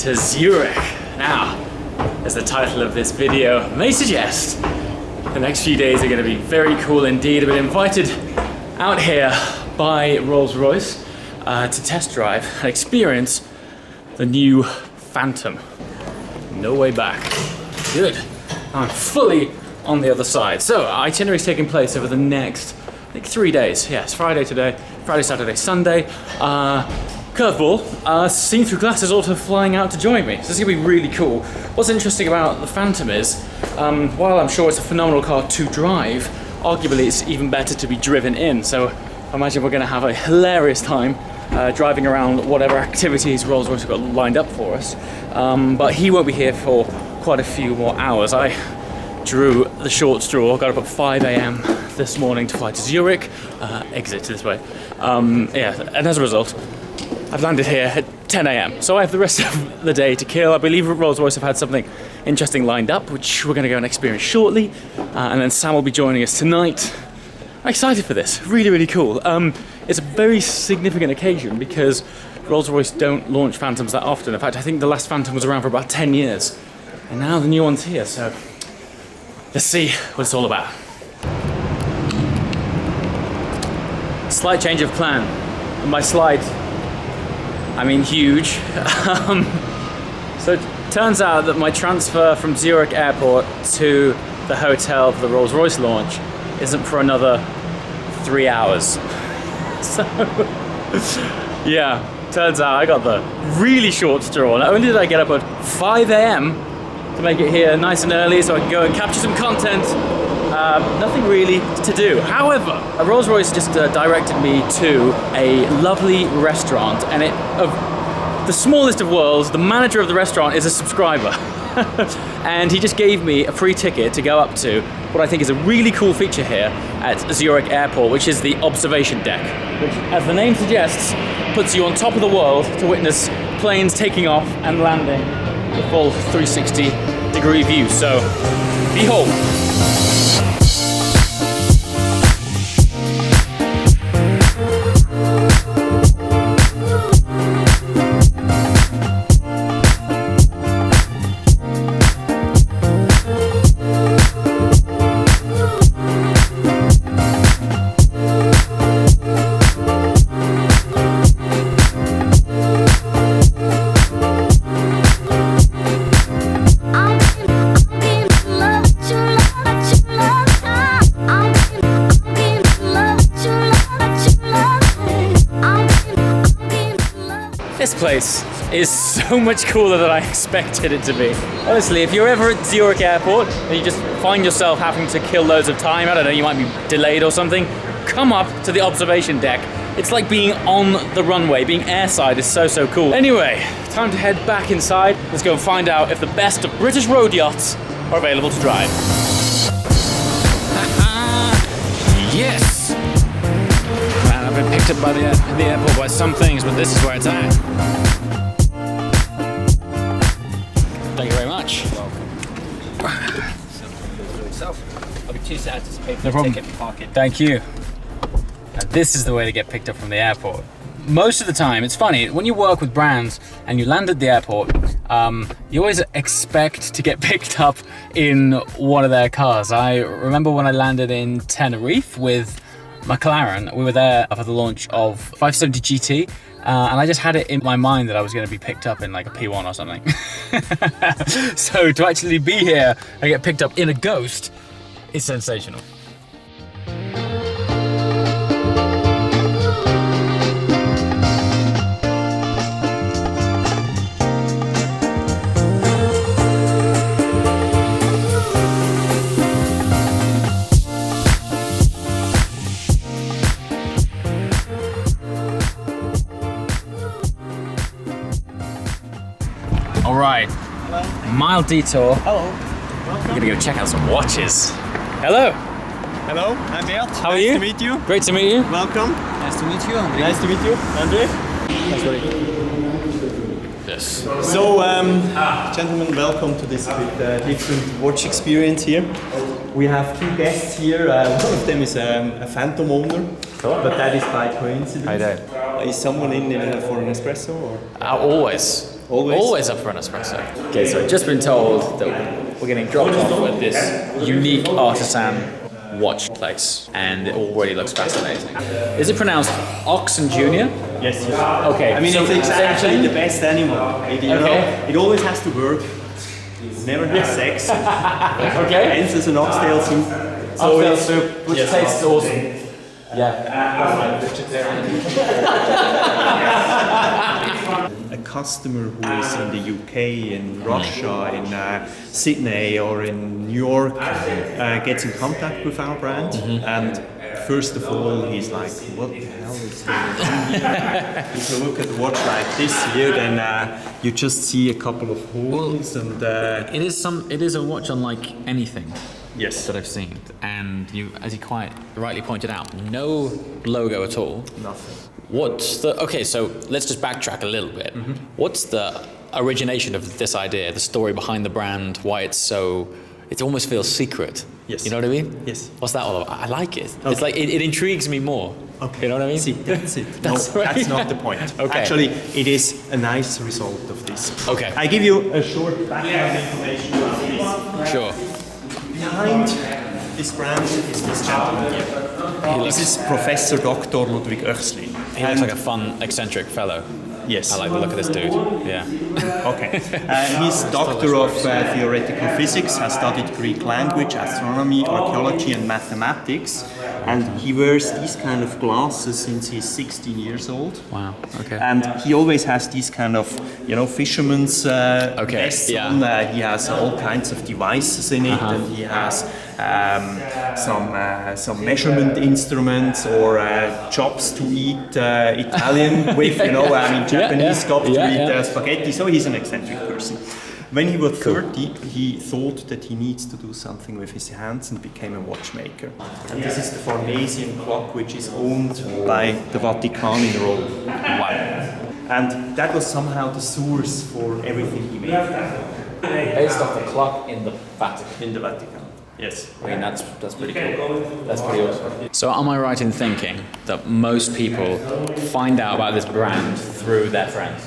to Zurich. Now, as the title of this video may suggest, the next few days are going to be very cool indeed. I've been invited out here by Rolls Royce to test drive and experience the new Phantom. No way back. Good. I'm fully on the other side. So, itinerary is taking place over the next, I think, 3 days. Yes, Friday today, Friday, Saturday, Sunday. Curveball, seen through glasses also flying out to join me. So this is gonna be really cool. What's interesting about the Phantom is, while I'm sure it's a phenomenal car to drive, arguably it's even better to be driven in. So I imagine we're gonna have a hilarious time driving around whatever activities Rolls Royce have got lined up for us. But he won't be here for quite a few more hours. I drew the short straw, got up at 5 a.m. this morning to fly to Zurich, exit this way. Yeah, and as a result, I've landed here at 10 a.m. So I have the rest of the day to kill. I believe Rolls Royce have had something interesting lined up, which we're gonna go and experience shortly. And then Sam will be joining us tonight. I'm excited for this, really, really cool. It's a very significant occasion because Rolls Royce don't launch Phantoms that often. In fact, I think the last Phantom was around for about 10 years. And now the new one's here, so let's see what it's all about. Slight change of plan. And by slight, I mean huge. So it turns out that my transfer from Zurich Airport to the hotel for the Rolls Royce launch isn't for another 3 hours. So, yeah, turns out I got the really short straw. Not only did I get up at 5 a.m. to make it here nice and early so I can go and capture some content, nothing really to do. However, Rolls Royce just directed me to a lovely restaurant, and of the smallest of worlds, the manager of the restaurant is a subscriber. And he just gave me a free ticket to go up to what I think is a really cool feature here at Zurich Airport, which is the observation deck, which, as the name suggests, puts you on top of the world to witness planes taking off and landing, the full 360-degree view. So, behold. This place is so much cooler than I expected it to be. Honestly, if you're ever at Zurich Airport and you just find yourself having to kill loads of time, I don't know, you might be delayed or something, come up to the observation deck. It's like being on the runway. Being airside is so cool. Anyway, time to head back inside. Let's go and find out if the best of British road yachts are available to drive. Yes! I've been picked up by the airport by some things, but this is where it's at. Thank you very much. I'll be too sad to pay for No the ticket and park it. Thank you. Now, this is the way to get picked up from the airport. Most of the time, it's funny, when you work with brands and you land at the airport, you always expect to get picked up in one of their cars. I remember when I landed in Tenerife with McLaren, we were there for the launch of 570 GT, and I just had it in my mind that I was going to be picked up in like a P1 or something. So to actually be here and get picked up in a Ghost is sensational. All right, mild detour. Hello. We're gonna go check out some watches. Hello. Hello, I'm Bert. How are you? Nice to meet you. Great to meet you. Welcome. Nice to meet you, Andre. Nice to meet you, Andre. That's very good. Yes. So, gentlemen, welcome to this bit different watch experience here. We have two guests here. One of them is a Phantom owner, but that is by coincidence. Hi there. Is someone in for an espresso or? Always. Always. Always up for an espresso. Okay, so I've just been told that we're getting dropped off at this unique artisan watch place, and it already looks fascinating. Is it pronounced Oxen Junior? Yes. Okay. I mean, so it's actually the best animal. You know, it always has to work. Never has sex. Okay. Hence, as an oxtail soup. So oxtail soup, which tastes awesome. Yeah. A customer who is in the UK, in Russia, in Sydney or in New York gets in contact with our brand, and first of all he's like, what the hell is going on here? If you look at the watch like this here, then you just see a couple of holes, and It is a watch unlike anything yes, that I've seen, and you, as you quite rightly pointed out, no logo at all. nothing. What's the okay? So let's just backtrack a little bit. What's the origination of this idea? The story behind the brand? Why it's so? It almost feels secret. Yes. You know what I mean? Yes. What's that all about? I like it. Okay. It's like it intrigues me more. Okay. You know what I mean? See, that's it. That's No, right. that's not the point. Okay. Actually, it is a nice result of this. Okay. I give you a short background information about this. Sure. Behind this brand is this gentleman here. This is Professor Dr. Ludwig Oechslin. He looks like a fun, eccentric fellow. Yes. I like the look of this dude. Yeah. Okay. He's Doctor of Theoretical Physics, has studied Greek language, astronomy, archaeology and mathematics, and he wears these kind of glasses since he's 16 years old. Wow. Okay. And he always has these kind of, you know, fisherman's vests yeah. on. He has all kinds of devices in it, and he has some measurement instruments or chops to eat Italian with, you know, I mean Japanese chops to eat spaghetti. So he's an eccentric person. When he was 30, he thought that he needs to do something with his hands and became a watchmaker. And this is the Farnesian clock, which is owned by the Vatican in Rome. Wow. And that was somehow the source for everything he made. Based off the clock in the Vatican. In the Vatican, yes. I mean, that's pretty cool. That's pretty awesome. So am I right in thinking that most people find out about this brand through their friends?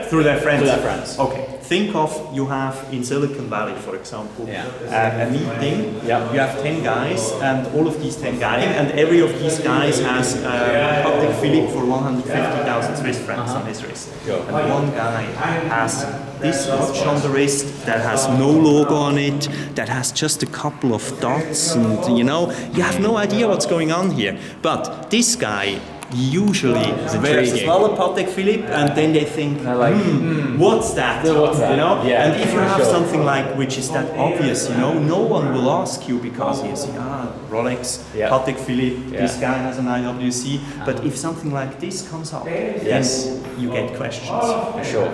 Through their friends. Through their friends. Okay. Think of, you have in Silicon Valley, for example, a meeting. Yeah. You have 10 guys, and all of these 10 guys, and every of these guys has a Patek Philippe for 150,000 Swiss francs on his wrist. Sure. And one guy has this watch on the wrist that has no logo on it, that has just a couple of dots, and you know, you have no idea what's going on here. But this guy usually wears as well a Patek Philippe, and then they think, what's that? What's that? You know? Yeah, and if you for have sure. something like which is that obvious, you know, no one will ask you because you see, Rolex, Patek Philippe, this guy has an IWC. But if something like this comes up, then you get questions. For sure.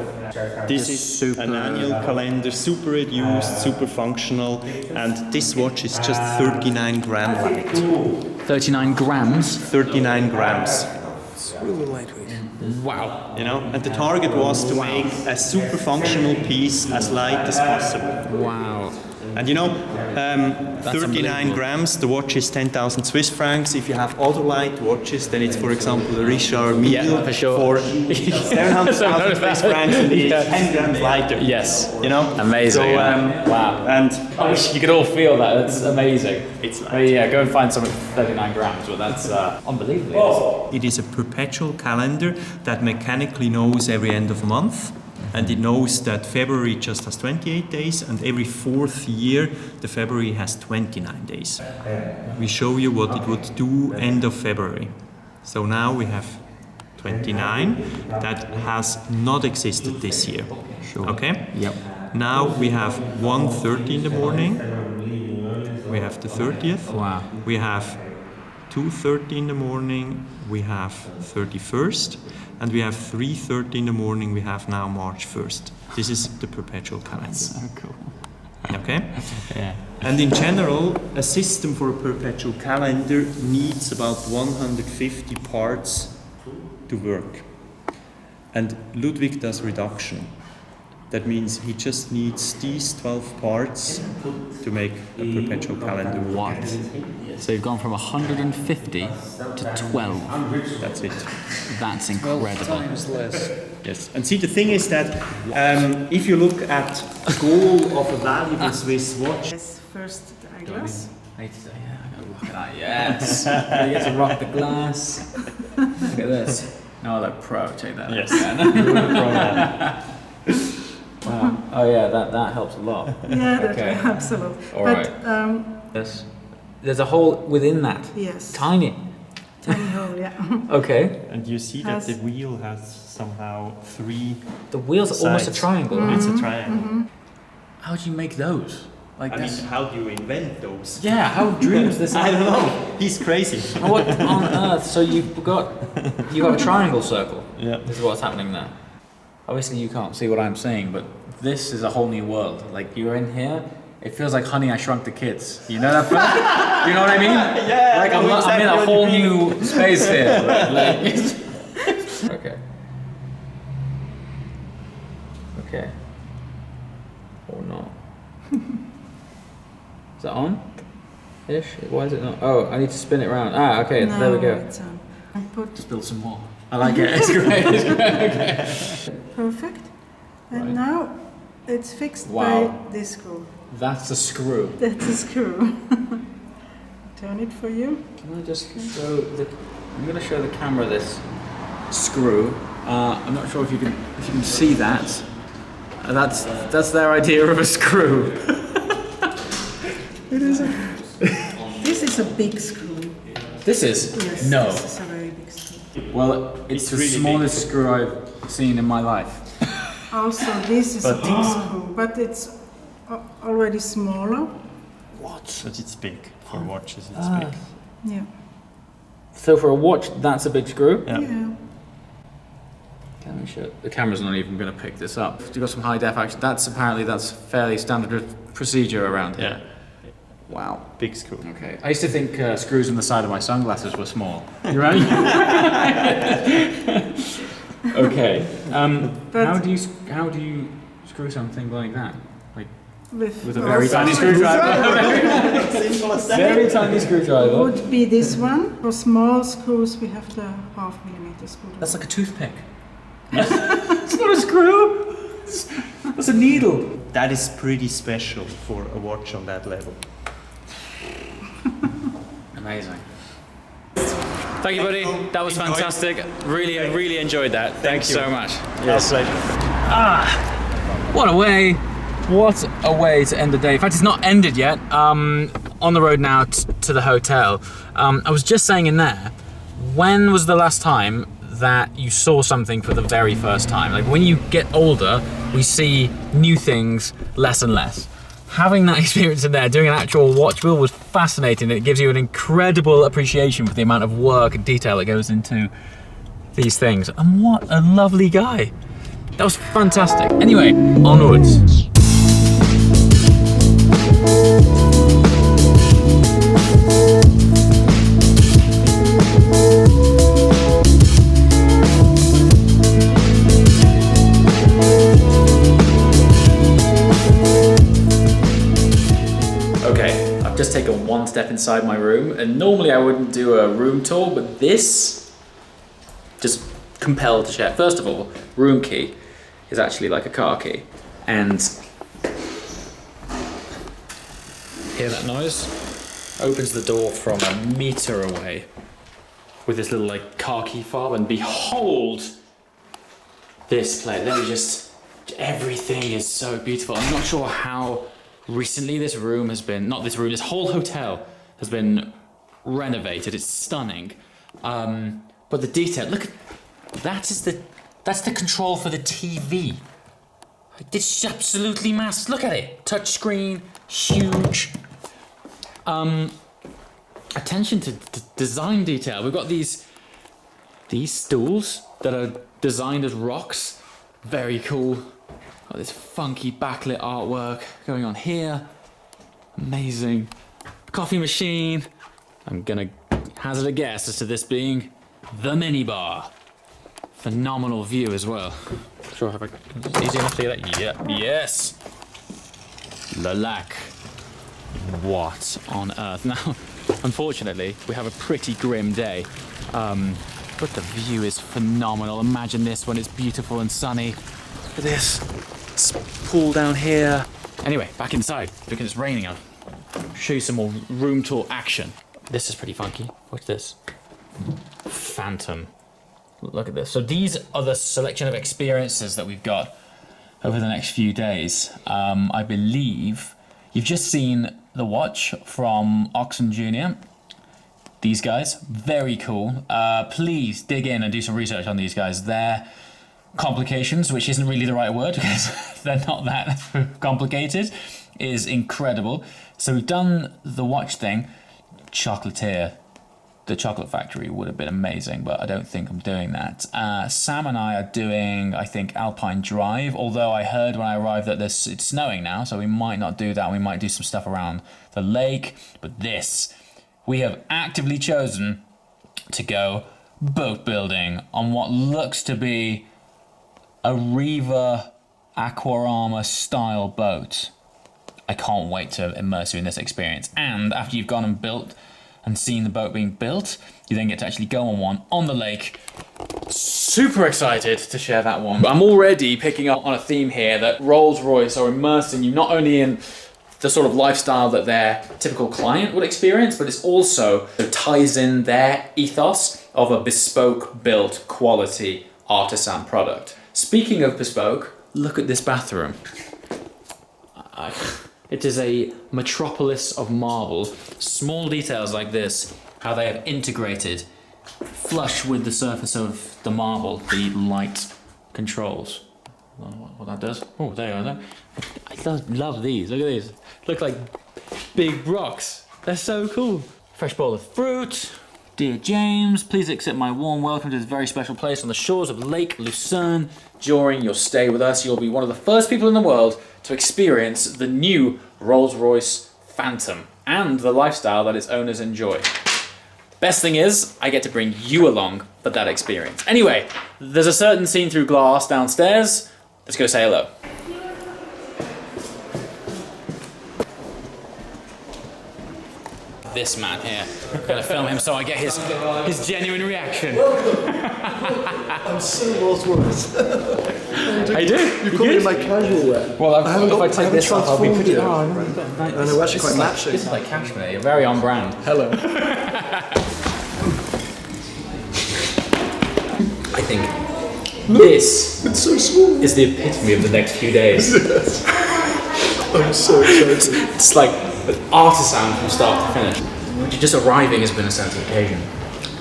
This is an annual calendar, super reduced, super functional, and this watch is just 39 gram light. 39 grams? 39 grams. Wow. You know, and the target was to make a super functional piece as light as possible. Wow. And you know, 39 grams, the watch is 10,000 Swiss francs. If you have other light watches, then it's, for example, a Richard Mille for sure. for 700,000 Swiss francs and it's 10 grams lighter. Yes. You know? Amazing. So, wow. And I wish you could all feel that. That's amazing. It's light. I mean, yeah, go and find something for 39 grams, but that's unbelievable. it is a perpetual calendar that mechanically knows every end of a month. And it knows that February just has 28 days, and every fourth year, the February has 29 days. We show you what it would do end of February. So now we have 29. That has not existed this year. Sure. Okay? Yep. Now we have 1:30 in the morning. We have the 30th. Wow. We have 2:30 in the morning. We have 31st. And we have 3:30 in the morning, we have now March 1st. This is the perpetual calendar. So cool. Okay? Yeah. And in general, a system for a perpetual calendar needs about 150 parts to work. And Ludwig does reduction. That means he just needs these 12 parts to make a perpetual calendar. What? So you've gone from 150 to 12. That's it. That's incredible. Yes. And see, the thing is that if you look at the goal of a valuable Swiss watch. Yes, first the eyeglass. Yeah, I gotta look at that. Yes. You get to rock the glass. Look at this. No, I look pro. Check that. Yes. Wow. Oh yeah, that helps a lot. Yeah, that Okay. absolutely. All But right. Yes. There's a hole within that. yes, Tiny. tiny hole. Yeah. Okay. And you see that the wheel has somehow 3 The wheels are almost a sides. triangle. It's a triangle. How do you make those? Like I mean, this? how do you invent those? Yeah. How dreams this? I don't know. He's crazy. What on earth? So you've got a triangle circle. Yeah. This is what's happening there. Obviously you can't see what I'm saying, but this is a whole new world. Like you're in here, it feels like Honey, I Shrunk the Kids. You know that film? You know what I mean? Yeah. Like I'm in a whole new space here. Like, okay. Okay. Or not. Is that on? Ish? Why is it not? Oh, I need to spin it around. Ah, okay, No, there we go. It's on. I put Just build some more. I like it. It's great. It's great. Okay. perfect, and Right. now it's fixed Wow. by this screw. That's a screw. That's a screw. Turn it for you. Can I just show the? I'm going to show the camera this screw. I'm not sure if you can see that. That's their idea of a screw. This is a big screw. This is Yes, no. this is a very big screw. Well, it's the really smallest screw I've seen in my life. Also, this is a big screw, but it's already smaller. What? But it's big. For watches, it's big. Yeah. So for a watch, that's a big screw. Yeah. Yeah. Let me show. The camera's not even going to pick this up. You've got some high def action. That's fairly standard procedure around here. Wow. Big screw. Okay. I used to think screws on the side of my sunglasses were small. You right? Okay. But- How do you screw something like that? Like with a also- very tiny screwdriver. Simple as Very tiny screwdriver. Would be this one. For small screws, we have the 1/2 millimeter screw. That's like a toothpick. It's not a screw. That's a needle. That is pretty special for a watch on that level. Amazing. Thank you, buddy. That was fantastic. Really enjoyed that. Thanks so much. Yes. What a way! What a way to end the day. In fact, it's not ended yet. On the road now to the hotel. I was just saying in there, when was the last time that you saw something for the very first time? Like when you get older, we see new things less and less. Having that experience in there, doing an actual watch wheel was fascinating. It gives you an incredible appreciation for the amount of work and detail that goes into these things. And what a lovely guy. That was fantastic. Anyway, onwards. Okay, I've just taken one step inside my room, and normally I wouldn't do a room tour, but this just compelled to share. First of all, room key is actually like a car key, and hear that noise? Opens the door from a meter away with this little like car key fob, and behold this place. Let me just, everything is so beautiful. I'm not sure how recently this room has been, not this room, this whole hotel has been renovated. It's stunning. But the detail, look, that's the control for the TV. It's absolutely massive. Look at it. Touch screen, huge. Attention to design detail. We've got these stools that are designed as rocks. Very cool. Got this funky backlit artwork going on here. Amazing. Coffee machine. I'm gonna hazard a guess as to this being the minibar. Phenomenal view as well. Sure, have I easy enough to get that? Yeah, yes. Le lac. What on earth? Now, unfortunately, we have a pretty grim day, but the view is phenomenal. Imagine this when it's beautiful and sunny. Look at this. It's pool down here. Anyway, back inside because it's raining. I'll show you some more room tour action. This is pretty funky. What's this? Phantom. Look at this. So these are the selection of experiences that we've got over the next few days. I believe you've just seen the watch from Octane Jr. These guys, very cool. Please dig in and do some research on these guys. Their complications, which isn't really the right word because they're not that complicated, is incredible. So we've done the watch thing. Chocolatier. The chocolate factory would have been amazing, but I don't think I'm doing that. Sam and I are doing, I think, Alpine Drive, although I heard when I arrived that it's snowing now, so we might not do that. We might do some stuff around the lake, but this, we have actively chosen to go boat building on what looks to be a Riva Aquarama style boat. I can't wait to immerse you in this experience. And after you've gone and built and seen the boat being built, you then get to actually go on one on the lake. Super excited to share that one. I'm already picking up on a theme here that Rolls Royce are immersing you not only in the sort of lifestyle that their typical client would experience, but it's also, it ties in their ethos of a bespoke built quality artisan product. Speaking of bespoke, look at this bathroom. It is a metropolis of marble. Small details like this, how they have integrated flush with the surface of the marble, the light controls. What that does? Oh, there you go. I love these. Look at these. Look like big rocks. They're so cool. Fresh bowl of fruit. Dear James, please accept my warm welcome to this very special place on the shores of Lake Lucerne. During your stay with us, you'll be one of the first people in the world to experience the new Rolls Royce Phantom and the lifestyle that its owners enjoy. Best thing is, I get to bring you along for that experience. Anyway, there's a certain see-through glass downstairs. Let's go say hello. This man here. I'm gonna film him so I get his genuine reaction. I'm so Rolls Royce. How you doing? You call me in my casual wear. Well, if I take this off, I'll be pretty hard. I know, we're actually quite matching. This is like cashmere. You're very on brand. Hello. I think this It's so small. is the epitome of the next few days. I'm so excited. It's like an artisan from start to finish. Just arriving has been a sense of occasion.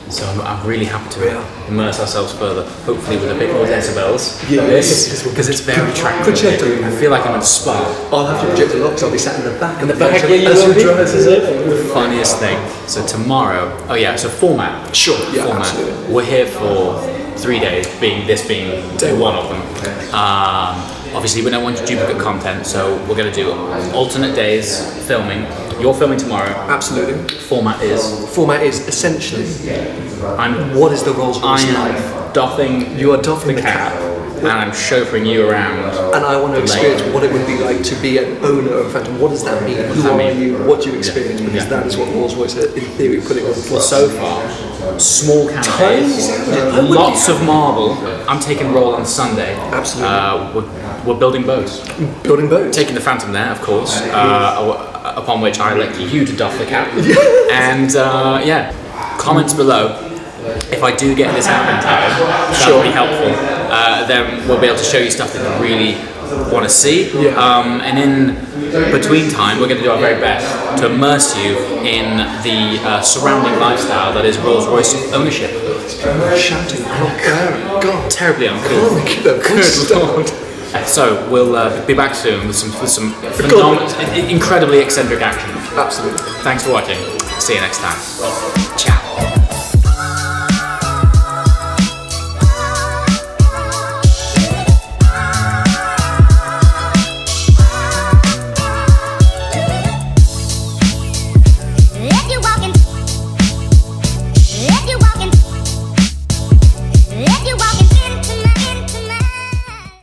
So I'm really happy to immerse ourselves further, hopefully with a bit more decibels than this, because it's very tranquil. I feel like I'm in a spa. I'll have to project a lot because I'll be sat in the back. In the back, yeah, you as will you be. drive us The funniest thing. So tomorrow, oh yeah, so format. Sure, yeah, format. absolutely. We're here for 3 days, this being day one of them. Obviously, we don't want duplicate content, so we're going to do alternate days filming. You're filming tomorrow. Absolutely. Format is essentially I'm what is the Rolls Royce life? doffing. You are doffing the cap. and I'm chauffeuring you around. And I want to experience what it would be like to be an owner of a Phantom. What does that mean? Who are you? What do you experience? Because that is what Rolls Royce are, in theory, putting on for us. So far, small canapes, lots of marble. I'm taking roll on Sunday. Absolutely. We're building boats. Building boats. Taking the Phantom there, of course, upon which I elect you to doff the cap. And yeah, comments below. If I do get this out in time, that would be helpful. Then we'll be able to show you stuff that you really want to see. And in between time, we're going to do our very best to immerse you in the surrounding lifestyle that is Rolls Royce ownership. Shouting God. Terribly uncool. Good Lord. So we'll be back soon with some phenomenal, incredibly eccentric action. Absolutely. Thanks for watching. See you next time. Ciao.